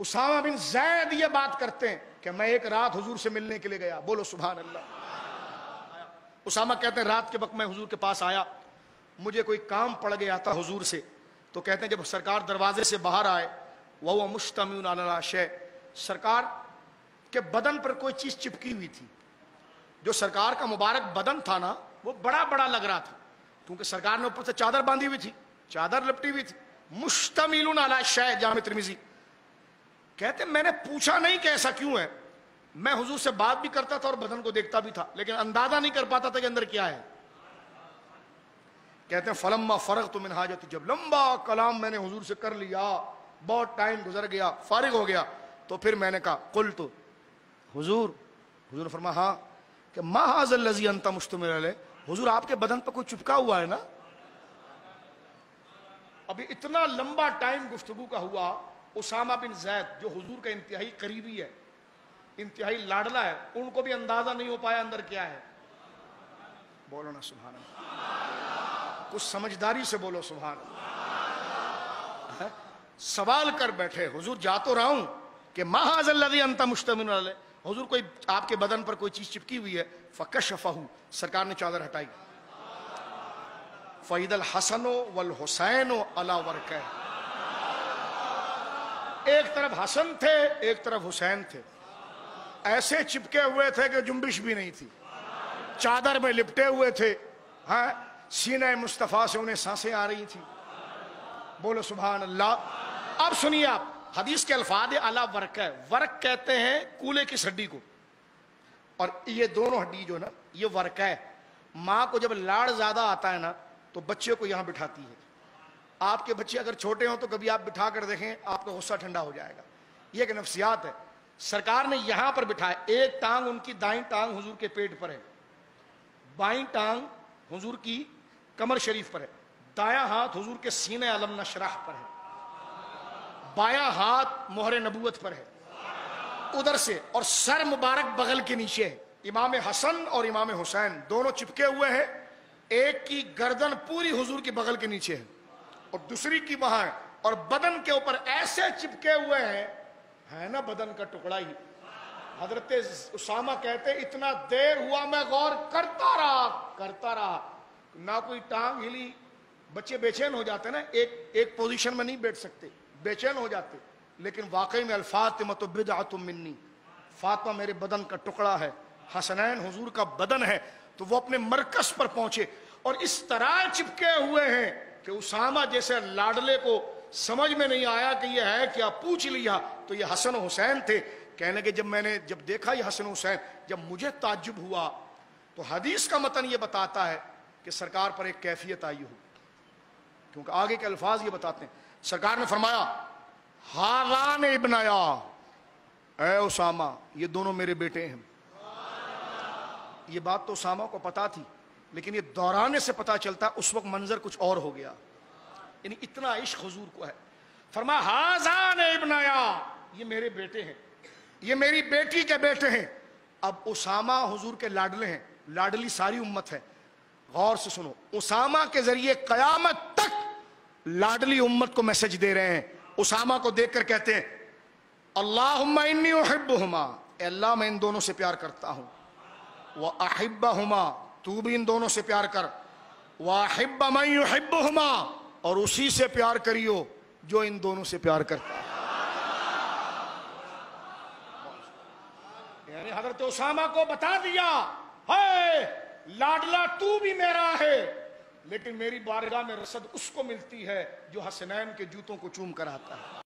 اسامہ بن زید یہ بات کرتے ہیں کہ میں ایک رات حضور سے ملنے کے لیے گیا. بولو سبحان اللہ. اسامہ کہتے ہیں رات کے وقت میں حضور کے پاس آیا, مجھے کوئی کام پڑ گیا تھا حضور سے. تو کہتے ہیں جب سرکار دروازے سے باہر آئے, وَهُوَ مُشْتَمِعٌ عَلَىٰ شَيْءٍ, سرکار کے بدن پر کوئی چیز چپکی ہوئی تھی. جو سرکار کا مبارک بدن تھا نا وہ بڑا بڑا لگ رہا تھا, کیونکہ سرکار نے اوپر سے چادر باندھی ہوئی تھی, چادر لپٹی ہوئی تھی. مُشْتَمِعٌ عَلَىٰ شَيْءٍ, جامع ترمذی. کہتے میں نے پوچھا نہیں کہ ایسا کیوں ہے, میں حضور سے بات بھی کرتا تھا اور بدن کو دیکھتا بھی تھا, لیکن اندازہ نہیں کر پاتا تھا کہ اندر کیا ہے. کہتے ہیں فلما فرغت من حاجتی, جب لمبا کلام میں نے حضور سے کر لیا, بہت ٹائم گزر گیا, فارغ ہو گیا, تو پھر میں نے کہا قلت حضور نے فرمایا ہاں, کہ ما ھذا الذی انت مشتمل علیہ, حضور آپ کے بدن پہ کوئی چپکا ہوا ہے نا. ابھی اتنا لمبا ٹائم گفتگو کا ہوا. اسامہ بن زید جو حضور کا انتہائی قریبی ہے, انتہائی لاڈلا ہے, ان کو بھی اندازہ نہیں ہو پایا اندر کیا ہے. بولو نا سبحان اللہ, کچھ سمجھداری سے بولو سبحان اللہ. سوال کر بیٹھے حضور جا تو رہا ہوں کہ ما ھذا الذی انت مشتمل علیہ, حضور کوئی آپ کے بدن پر کوئی چیز چپکی ہوئی ہے. فکشفہ, سرکار نے چادر ہٹائی. فإذا الحسن والحسین علی ورکہ, ایک طرف حسن تھے ایک طرف حسین تھے, ایسے چپکے ہوئے تھے کہ جنبش بھی نہیں تھی, چادر میں لپٹے ہوئے تھے. ہاں, سینہ مصطفیٰ سے انہیں سانسیں آ رہی تھی. بولو سبحان اللہ. اب سنیے آپ, حدیث کے الفاظ علی ورکہ, ورک کہتے ہیں کولے کی ہڈی کو, اور یہ دونوں ہڈی جو نا یہ ورکہ ہے. ماں کو جب لاڑ زیادہ آتا ہے نا تو بچے کو یہاں بٹھاتی ہے. آپ کے بچے اگر چھوٹے ہوں تو کبھی آپ بٹھا کر دیکھیں, آپ کا غصہ ٹھنڈا ہو جائے گا. یہ ایک نفسیات ہے. سرکار نے یہاں پر بٹھایا, ایک ٹانگ ان کی دائیں ٹانگ حضور کے پیٹ پر ہے, بائیں ٹانگ حضور کی کمر شریف پر ہے, دایاں ہاتھ حضور کے سینہ علم نشرح پر ہے, بایاں ہاتھ مہر نبوت پر ہے ادھر سے, اور سر مبارک بغل کے نیچے ہے. امام حسن اور امام حسین دونوں چپکے ہوئے ہیں, ایک کی گردن پوری حضور کی بغل کے نیچے ہے اور دوسری کی وہاں ہے, اور بدن کے اوپر ایسے چپکے ہوئے ہیں, ہے نا بدن کا ٹکڑا ہی. حضرت اسامہ کہتے اتنا دیر ہوا میں غور کرتا رہا, نہ کوئی ٹانگ ہلی. بچے بے چین ہو جاتے نا, ایک پوزیشن میں نہیں بیٹھ سکتے, بے چین ہو جاتے. لیکن واقعی میں الفاطمۃ بضعۃ منی, فاطمہ میرے بدن کا ٹکڑا ہے, حسنین حضور کا بدن ہے. تو وہ اپنے مرکز پر پہنچے اور اس طرح چپکے ہوئے ہیں کہ اسامہ جیسے لاڈلے کو سمجھ میں نہیں آیا کہ یہ ہے کیا, پوچھ لیا تو یہ حسن و حسین تھے. کہنے کہ جب دیکھا یہ حسن و حسین, جب مجھے تعجب ہوا تو حدیث کا متن یہ بتاتا ہے کہ سرکار پر ایک کیفیت آئی ہو, کیونکہ آگے کے الفاظ یہ بتاتے ہیں. سرکار نے فرمایا ہاران ابنایا, اے اسامہ یہ دونوں میرے بیٹے ہیں. یہ بات تو اسامہ کو پتا تھی, لیکن یہ دورانے سے پتا چلتا اس وقت منظر کچھ اور ہو گیا, یعنی اتنا عشق حضور کو ہے. فرمایا ہازان ابنایا, یہ میرے بیٹے ہیں, یہ میری بیٹی کے بیٹے ہیں. اب اسامہ حضور کے لاڈلے ہیں, لاڈلی ساری امت ہے. غور سے سنو, اسامہ کے ذریعے قیامت تک لاڈلی امت کو میسج دے رہے ہیں. اسامہ کو دیکھ کر کہتے ہیں اللہم انی احبہما, اے اللہ میں ان دونوں سے پیار کرتا ہوں. وَأَحِبَّهُمَا, تو بھی ان دونوں سے پیار کر. وَأَحِبَّ مَن يُحِبُّهُمَا, اور اسی سے پیار کریو جو ان دونوں سے پیار کرتا ہے. یعنی حضرت اسامہ کو بتا دیا ہے لاڈلا تو بھی میرا ہے, لیکن میری بارگاہ میں رسد اس کو ملتی ہے جو حسنین کے جوتوں کو چوم کر آتا ہے.